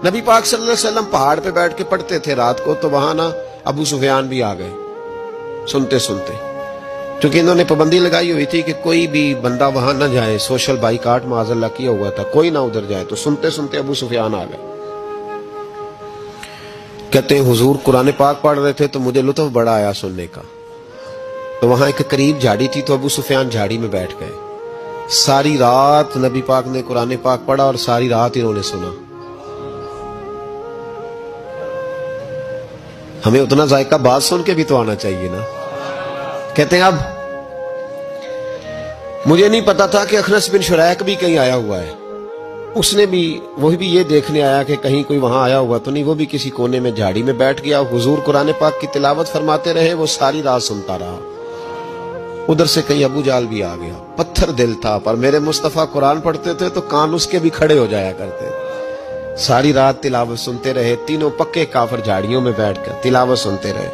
نبی پاک صلی اللہ علیہ وسلم پہاڑ پہ بیٹھ کے پڑھتے تھے رات کو، تو وہاں نا ابو سفیان بھی آ گئے سنتے سنتے، کیونکہ انہوں نے پابندی لگائی ہوئی تھی کہ کوئی بھی بندہ وہاں نہ جائے، سوشل بائیکاٹ معاذ اللہ کیا ہوا تھا، کوئی نہ ادھر جائے، تو سنتے سنتے ابو سفیان آ گئے۔ کہتے ہیں حضور قرآن پاک پڑھ رہے تھے تو مجھے لطف بڑا آیا سننے کا، تو وہاں ایک قریب جھاڑی تھی، تو ابو سفیان جھاڑی میں بیٹھ گئے۔ ساری رات نبی پاک نے قرآن پاک پڑھا اور ساری رات انہوں نے سنا۔ ہمیں اتنا ذائقہ بات سن کے بھی تو آنا چاہیے نا۔ کہتے ہیں اب مجھے نہیں پتا تھا کہ اخنس بن شریک بھی کہیں آیا ہوا ہے، اس نے بھی وہی بھی یہ دیکھنے آیا کہ کہیں کوئی وہاں آیا ہوا تو نہیں، وہ بھی کسی کونے میں جھاڑی میں بیٹھ گیا، حضور قرآن پاک کی تلاوت فرماتے رہے، وہ ساری رات سنتا رہا۔ ادھر سے کہیں ابو جال بھی آ گیا، پتھر دل تھا، پر میرے مصطفیٰ قرآن پڑھتے تھے تو کان اس کے بھی کھڑے ہو جایا کرتے، ساری رات تلاوت سنتے رہے، تینوں پکے کافر جھاڑیوں میں بیٹھ کر تلاوت سنتے رہے۔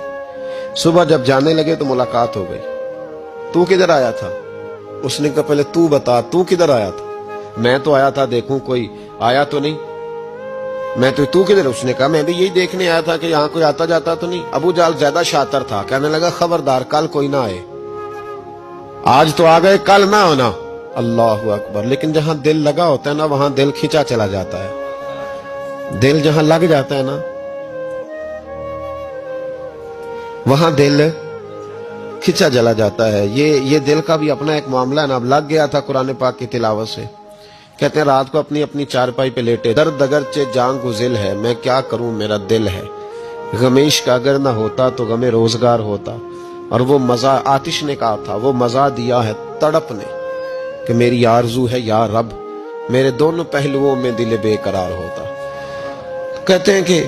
صبح جب جانے لگے تو ملاقات ہو گئی، تو کدھر آیا تھا؟ اس نے کہا پہلے تو بتا تو کدھر آیا تھا؟ میں تو آیا تھا دیکھوں کوئی آیا تو نہیں، میں تو کدھر؟ اس نے کہا میں بھی یہی دیکھنے آیا تھا کہ یہاں کوئی آتا جاتا تو نہیں۔ ابو جال زیادہ شاطر تھا، کہنے لگا خبردار کل کوئی نہ آئے، آج تو آ گئے کل نہ ہونا۔ اللہ اکبر! لیکن جہاں دل لگا ہوتا ہے نا وہاں دل کھینچا چلا جاتا ہے، دل جہاں لگ جاتا ہے نا وہاں دل کھینچا چلا جاتا ہے۔ یہ دل کا بھی اپنا ایک معاملہ ہے نا۔ اب لگ گیا تھا قرآن پاک کی تلاوت سے۔ کہتے ہیں رات کو اپنی چارپائی پہ لیٹے، درد اگرچہ جان گزل ہے، میں کیا کروں میرا دل ہے، غمیش کا اگر نہ ہوتا تو غم روزگار ہوتا۔ اور وہ مزہ آتش نے کہا تھا، وہ مزہ دیا ہے تڑپ نے کہ میری آرزو ہے یا رب میرے دونوں پہلوؤں میں دل بے قرار ہوتا۔ کہتے ہیں کہ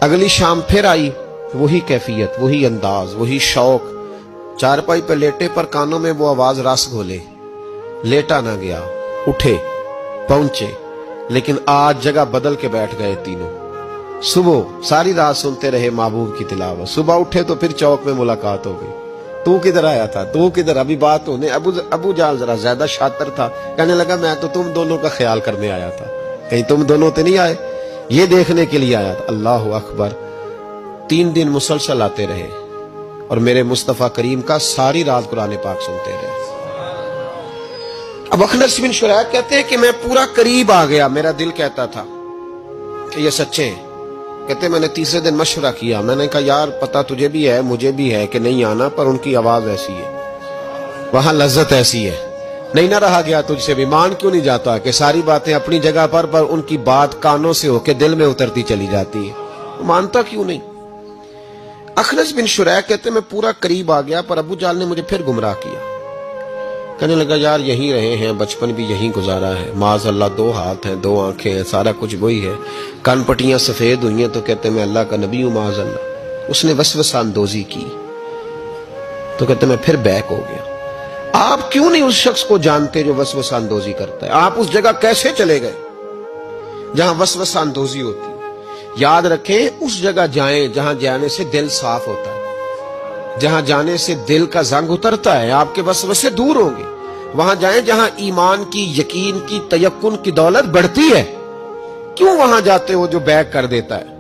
اگلی شام پھر آئی، وہی کیفیت، وہی انداز، وہی شوق، چارپائی پہ لیٹے پر کانوں میں وہ آواز رس گھولے، لیٹا نہ گیا، اٹھے پہنچے، لیکن آج جگہ بدل کے بیٹھ گئے تینوں۔ صبح ساری رات سنتے رہے محبوب کی تلاوت، صبح اٹھے تو پھر چوک میں ملاقات ہو گئی، تو کدھر آیا تھا تو کدھر؟ ابھی بات ہونے، ابو جال ذرا زیادہ شاطر تھا، کہنے لگا میں تو تم دونوں کا خیال کرنے آیا تھا، کہیں تم دونوں تے نہیں آئے، یہ دیکھنے کے لیے آیا تھا۔ اللہ اکبر! 3 دن مسلسل آتے رہے اور میرے مصطفیٰ کریم کا ساری رات قرآن پاک سنتے رہے۔ اب اخنس بن شریک کہتے ہیں کہ میں پورا قریب آ گیا، میرا دل کہتا تھا کہ یہ سچے ہیں۔ کہتے میں نے تیسرے دن مشورہ کیا، میں نے کہا یار پتہ تجھے بھی ہے مجھے بھی ہے کہ نہیں آنا، پر ان کی آواز ایسی ہے، وہاں لذت ایسی ہے، نہیں نہ رہا گیا تجھ سے بھی۔ مان کیوں نہیں جاتا کہ ساری باتیں اپنی جگہ پر ان کی بات کانوں سے ہو کے دل میں اترتی چلی جاتی ہے، مانتا کیوں نہیں؟ اخنس بن شریک کہتے میں پورا قریب آ گیا، پر ابو جال نے مجھے پھر گمراہ کیا، کہنے لگا یار یہیں رہے ہیں، بچپن بھی یہیں گزارا ہے، معاذ اللہ 2 ہاتھ ہیں 2 آنکھیں ہیں، سارا کچھ وہی ہے، کان پٹیاں سفید ہوئی ہیں، تو کہتے میں اللہ کا نبی ہوں معاذ اللہ۔ اس نے وسوسہ اندوزی کی، تو کہتے میں پھر بیک ہو گیا۔ آپ کیوں نہیں اس شخص کو جانتے جو وسوسہ اندوزی کرتا ہے؟ آپ اس جگہ کیسے چلے گئے جہاں وسوسہ اندوزی ہوتی ہے؟ یاد رکھیں اس جگہ جائیں جہاں جانے سے دل صاف ہوتا ہے، جہاں جانے سے دل کا زنگ اترتا ہے، آپ کے وسوسے دور ہوں گے۔ وہاں جائیں جہاں ایمان کی، یقین کی، تیقن کی دولت بڑھتی ہے۔ کیوں وہاں جاتے ہو جو بیک کر دیتا ہے؟